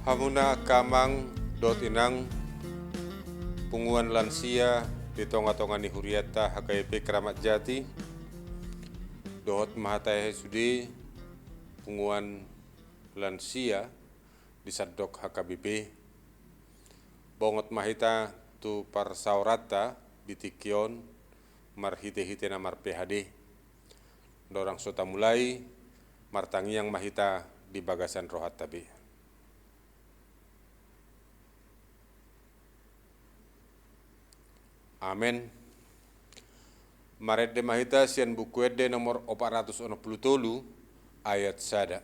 Hamuna kamang dot inang punguan lansia di tonga-tonga ni huriata HKIP Keramat Jati dot mahatai sudi punguan lansia di sadok HKBP bongot mahita tu parsaurata bitikion marhite-hite namar PHD dorang sota mulai martangi yang mahita di bagasan rohat tabi. Amin. Maret de mahita sian buku ede nomor 463 ayat sada.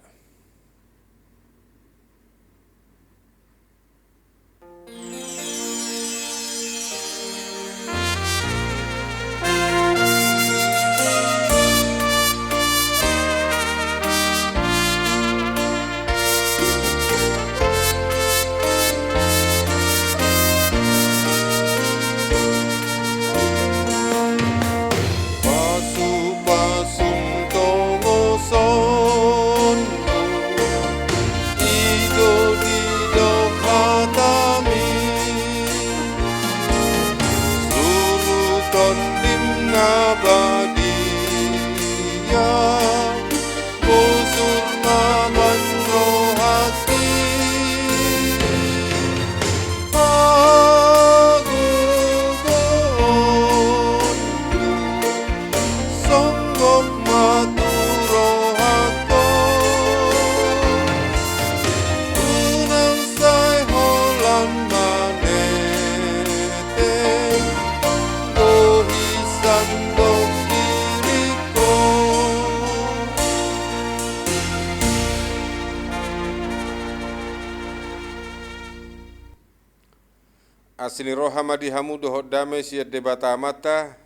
Asini rohama dihamu dohot dame siya debata mata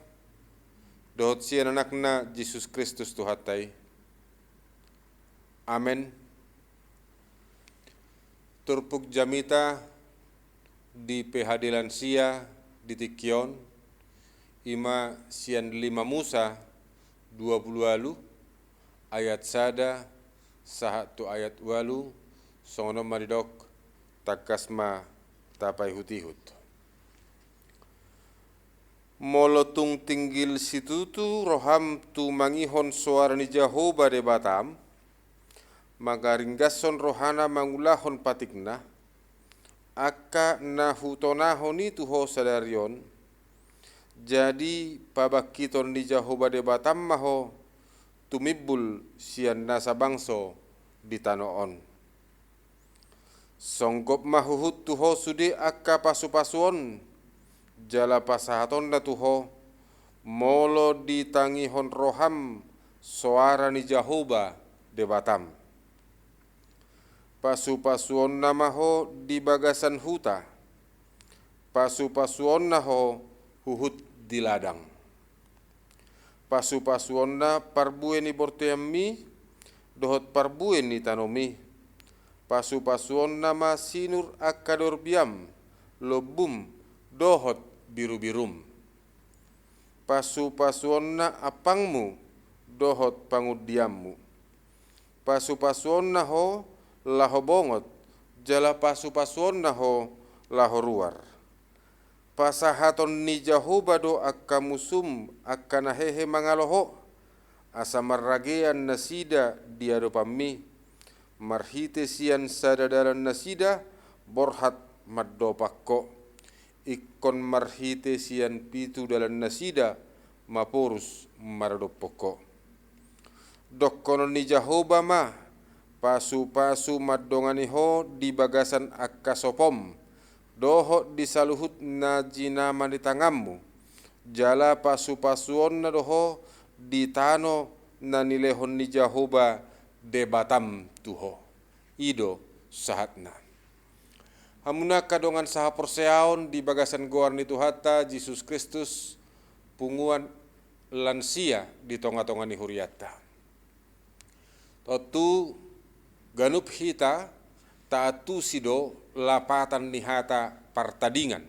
dohot siya anakna Yesus Kristus Tuhatai. Amen. Turpuk jamita di PHD lansia di Tikion ima sian 5 Musa 20 alu ayat sada sahatu ayat walu songono maridok takasma tapai hutihut. Molotung tinggil situtu roham tu mangihon suara ni Jehovah de batam magaringgason rohana mangulahon patikna akka nahutonahoni tuho sadarion jadi pabakiton ni Jehovah de batam maho tumibul sian nasa bangso di tanoon songgop mahuhut tuho sudi akka pasu-pasuon jala pasahaton na tuho molo ditangihon roham suara ni Jehovah de batam pasu-pasuon namaho di bagasan huta pasu-pasuon naho huhut di ladang pasu-pasuon na parbuen ni bortoyammi dohot parbuen ni tanomi pasu-pasuon nama sinur akador biam lobum dohot biru-birum pasu-pasuon na apangmu dohot pangudiammu pasu-pasuon na ho laho bongot jala pasu-pasuon na ho laho ruar pasahaton ni Jehovah do akka musum akka nahehe mangaloho asa marragean nasida diado pammi marhite sian sadadaran nasida borhat maddopakko ikon marhite sian pitu dalan nasida mapurus maradopoko dokkono ni Jehovah ma pasu-pasu maddongani ho di bagasan akka sopom doho disaluhut na jinama di tangammu jala pasu-pasuon na doho di tano na nilehon ni Jehovah de batam tuho ido sahatna hamuna kadongan saha porseaon di bagasan goar ni Tuhata Yesus Kristus punguan lansia di tonga-tonga ni huriata totu ganup hita taatu sido lapatan ni hata partadingan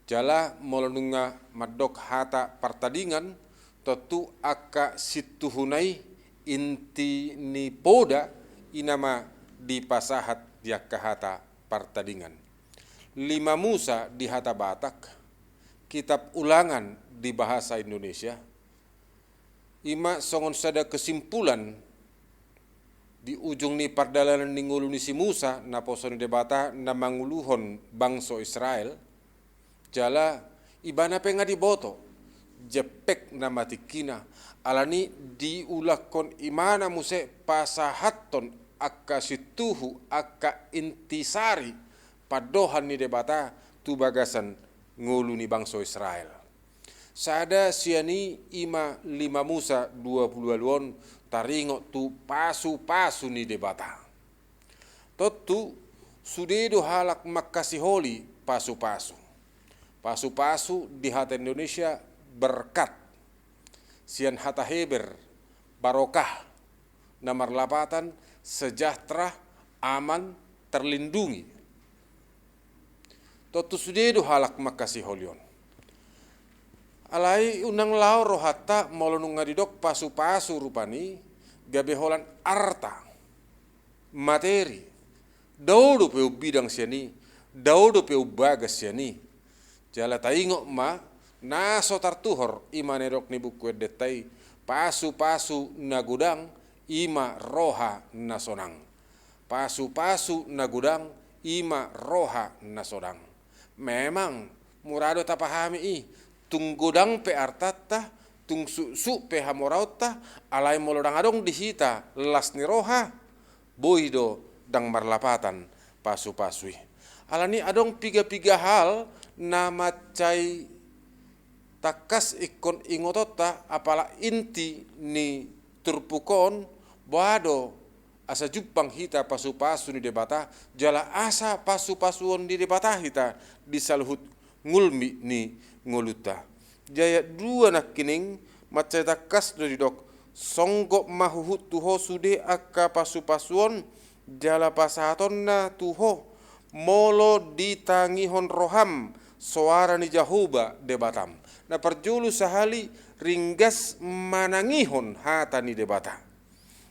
jala molonunga madok hata partadingan totu akka situhunai inti ni poda inama di pasahat dia hata Partadingan. 5 Musa di hata Batak, kitab Ulangan di bahasa Indonesia. Ima songon sada kesimpulan di ujung ni pardalanan ni ngulu ni si Musa na posoni debata na manguluhon bangso Israel jala ibana penga di boto jepek na matikina alani diulakon imana muse pasahaton akka situhu akka intisari padohan ni debata tu bagasan ngulu ni bangso Israel. Sada siani ima 5 Musa 20 aluon taringo tu pasu-pasu ni debata. Totu sudedo halak makasiholi pasu-pasu. Pasu-pasu di hata Indonesia berkat. Sian hata heber barokah na marlapatan sejahtera aman terlindungi. Totu sudedo halak makasiholion. Alai unang lao rohata molonung ngadidok pasu-pasu rupani gabeholan arta materi daudo peu bidang siani daudo peu bagas siani jala taingo ma naso tartuhor imanedok ni buku detai pasu-pasu nagudang ima roha nasonang pasu-pasu nagudang ima roha nasodang. Memang murado tapahami tung godang pe artata, tung su pe hamorauta, alai molodang adong dihita las ni roha, boido dang marlapatan pasu-pasui. Alani adong piga-piga hal na macai takas ikon ingotota apala inti ni turpukon boado asa jupang hita pasu-pasu ni debata jala asa pasu-pasuon di debata hita disaluhut ngulmi ni ngoluta. Jaya 2 nak kining macai takas do didok songgok mahuhut tuho sude akka pasu-pasuon jala pasahaton na tuho molo ditangihon roham suara ni Jahuba debatam. Na perjulu sahali ringgas manangihon hata ni debata.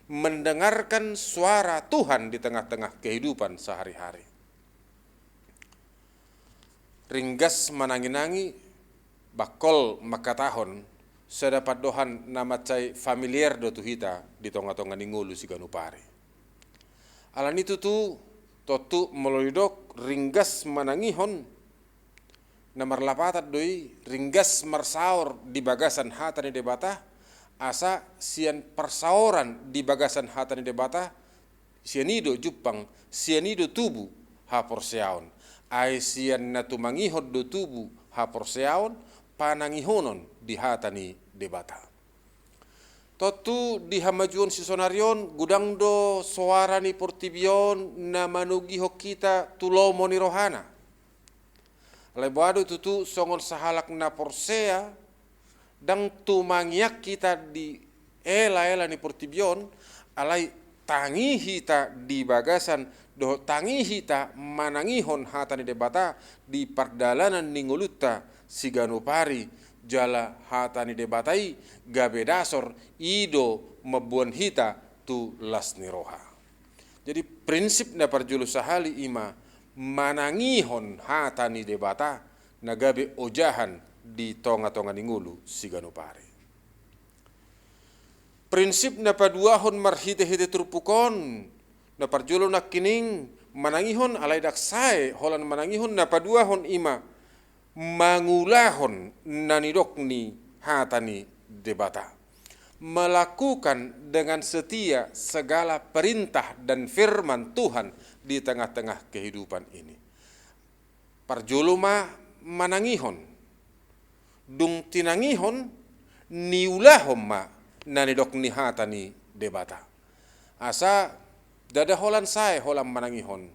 Mendengarkan suara Tuhan di tengah-tengah kehidupan sehari-hari. Ringgas manangi-nangi bakol makatahon sedapat dohan nama cai familiar do tuhita di tonga-tonga ningulu si ganupari. Alan itu tu totu melodok ringgas manangihon namar lapatat doi ringgas marsaur di bagasan hata ni debata asa sian persauran di bagasan hata ni debata sianido jupang sianido tubu haporseaon ai sian natumangihon do tubu haporseaon panangihonon di hata ni debata. Totu di hamajuon si sonarion gudang do suara ni portibion na manugi hokita tulomo ni rohana. Leboado tutu songon sahalak na porsea dang tumangiak kita di ela-ela ni portibion alai tangi hita di bagasan do tangi hita manangihon hata ni debata di pardalanan ninguluta si ganupari jala hata ni debatai gabe dasor ido mebuan hita tu las ni roha. Jadi prinsip na parjulu sahali ima manangihon hata ni debata nagabe ojahan di tonga-tonga ningulu si ganupari. Prinsip na paduahon marhite-hite turpukon na parjulo nak kining manangihon alai daksae holan manangihon na paduahon ima mangulahon nanidok ni hata ni debata. Melakukan dengan setia segala perintah dan firman Tuhan di tengah-tengah kehidupan ini. Parjulo ma manangihon dung tinangihon niulahom ma nanidok ni hata ni debata. Asa dada holan sae holam manangihon.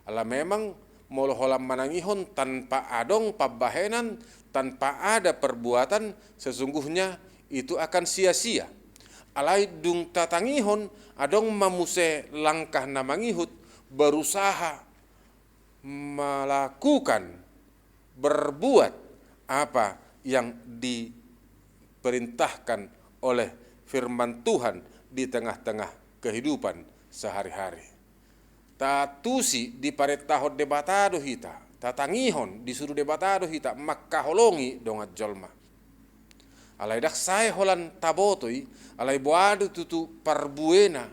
Ala memang molo holam manangihon tanpa adong pabahenan, tanpa ada perbuatan, sesungguhnya itu akan sia-sia. Alai dung tatangihon adong mamuse langkah namangihut berusaha melakukan berbuat apa yang diperintahkan oleh firman Tuhan di tengah-tengah kehidupan sehari-hari. Tatusi di paretahod debatado hita, tatangihon disuruh debatado hita makkaholongi dongat jolma. Alai dak sai holan tabotoi, alai boadu tutu parbuena,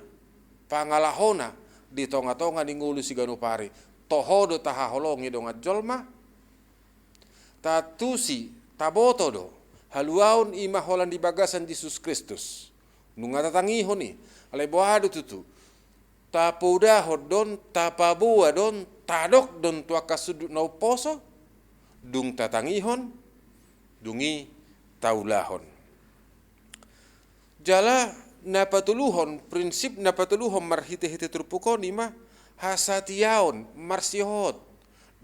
pangalahona di tonga-tonga di ngulu si ganupari, tohodo tahaholongi dongat jolma. Tatusi taboto do, haluaun ima holan di bagasan Yesus Kristus. Nunga tatangihon ni, alai boadu tutu, tapudahod don, tapabua don, tadok don tua kasudut nau poso, dung tatangihon, dungi taulahon. Jala napatuluhon, prinsip napatuluhon marhite-hite turpukon ima hasatiaon marsihot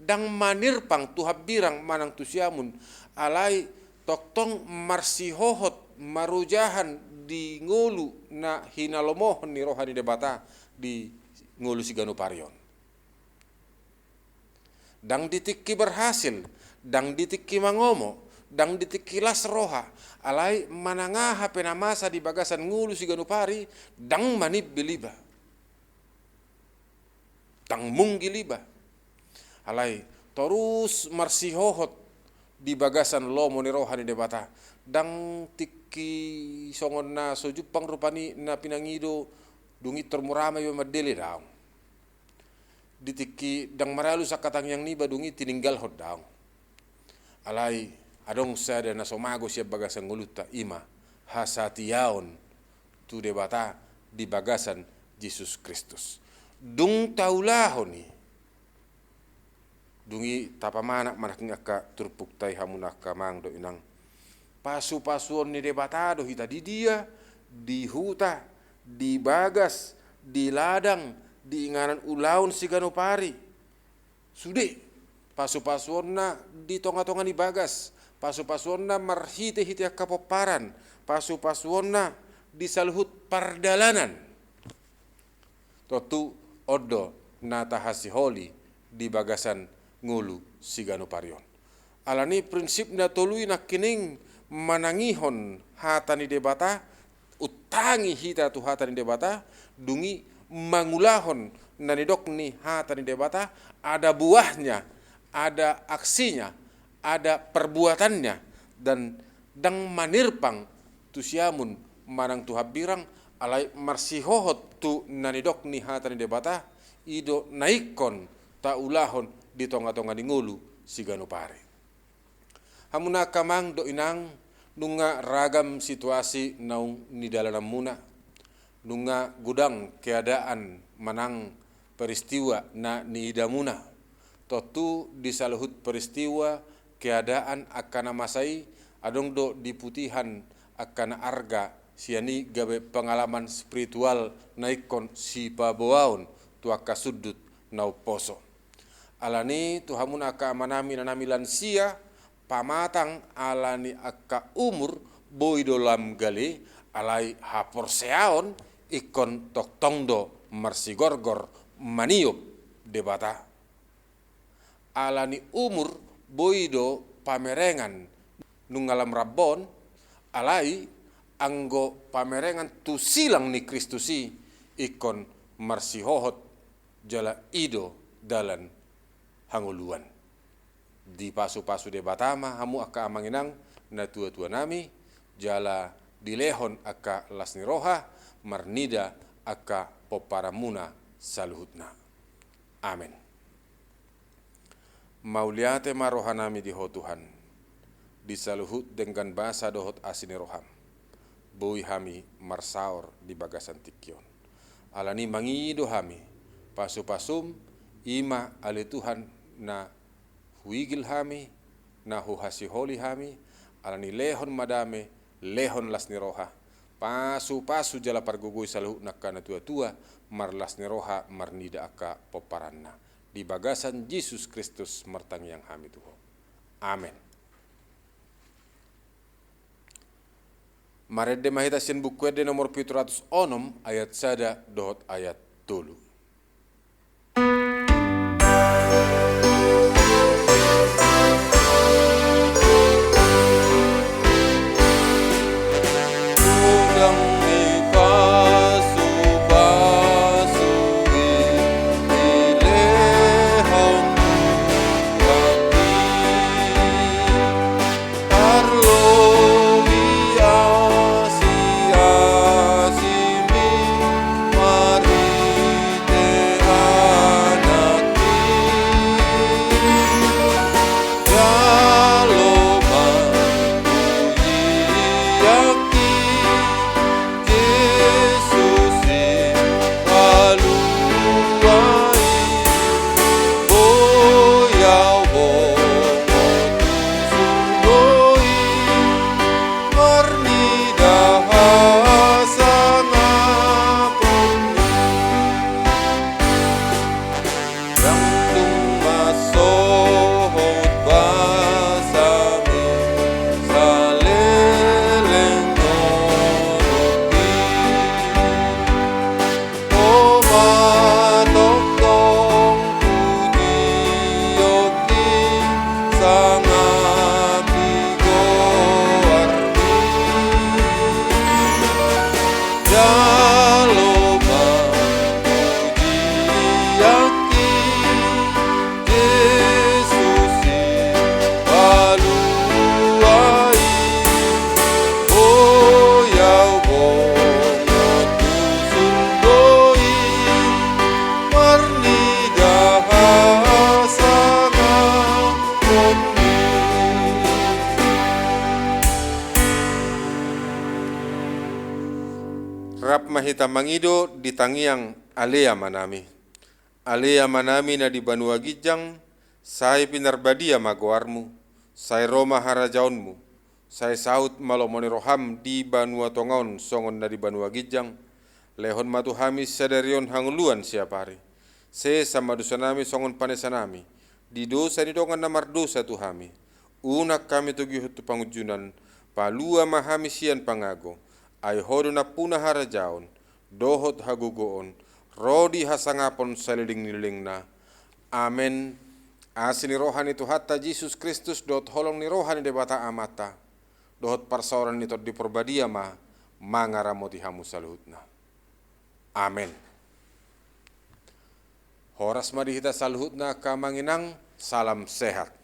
dang manirpang tuhabirang manang tusiamun alai toktong marsihohot marujahan di ngulu na hinalomohon ni rohani debata di ngulu si ganuparion. Dang ditikki berhasil, dang ditikki mangomo, dang ditikilas roha, alai manangaha penamasa di bagasan ngulu si ganupari, dang manib biliba, dang munggiliba, alai terus marsihohot di bagasan lomo ni rohani debata, dang tiki songon na sojupang rupani na pinangido dungi termurama yo madele daung. Ditiki dang maralu sakatang yang niba dungi tininggal hot daung. Alai adong sada na somago siya bagasan nguluta ima hasatiaon tu debata di bagasan Yesus Kristus. Dung taulahon ni dungi tapamanak manaking akka turpuktai hamunak kamang do inang pasu-pasuon ni debatado hita di dia, di huta, di bagas, di ladang, di inganan ulaun si ganupari. Sude pasu-pasuon na di tonga-tonga ni bagas, pasu-pasuon na marhite-hite kapoparan, pasu-pasuon na di saluhut pardalanan. Totu odo na tahasiholi di bagasan ngulu si ganuparion. Alani prinsip na tului na kining manangihon hatani debata, utangi hita tu hatani debata, dungi mangulahon nanidok ni hatani debata, ada buahnya, ada aksinya, ada perbuatannya, dan dang manirpang tu siamun manang tu habirang alai marsihohot tu nanidok ni hatani debata, ido naikon taulahon di tonga-tonga di ngulu si ganupare. Hamuna kamang do inang nunga ragam situasi naung ni dalam muna, nunga gudang keadaan manang peristiwa na ni idamuna, totu disaluhut peristiwa keadaan akan masai adong do diputihan akan arga siani gabe pengalaman spiritual naikon si paboaon tuaka sudut nau poso. Alani tuhamun aka manami nanami lansia pamatang alani aka umur boido lam gali alai haporseaon ikon tok tongdo marsigorgor maniop debata. Alani umur boido pamerengan nungalam rabon alai anggo pamerengan tu silang ni Kristusi ikon marsihohot jala ido dalan hanguluan. Di pasu-pasu debatama hamu aka amanginang na tua-tua nami jala dilehon aka lasni roha marnida aka poparamuna saluhutna. Amin. Mauliate maroha nami di ho Tuhan, disaluhut dengan bahasa dohot asini roham, bui hami marsaor di bagasan tikion. Alani mangido hami, pasu-pasum ima ali Tuhan na huigil hami, na huhasiholi hami, alani lehon madame, lehon lasni roha, pasu-pasu jala pargugui saluhut nakana tua-tua, mar lasni roha marnida aka poparanna. Di bagasan Yesus Kristus martang yang hami Tuhan. Amin. Marede mahita sin buku de nomor 706 ayat sada dohot ayat tulu. Udang ni pasu-pasu Rap mahita mangido di tangiang alea manami. Alea manami na di Banua Gijang, sai pinarbadia magoarmu, sai Roma harajaunmu, sai saut malomoni roham di Banua Tongaon songon na di Banua Gijang, lehon matuhami sadarion hanguluan siapari. Se sama dusanami songon panesanami, di dosa di dongan namar dosa tuhami. Unak kami tugi hutu pangujunan, palua mahami sian pangago, ay hodo na puna harajaon, dohot hagugoon, rodi hasangapon saliling-niling na. Amen. Asini rohani tu hatta Jesus Kristus dot holong ni rohani debata amata. Dohot parsaoran ni tot di perbadia ma mangaramoti hamu saluhutna. Amen. Horas madihita saluhutna kamanginang salam sehat.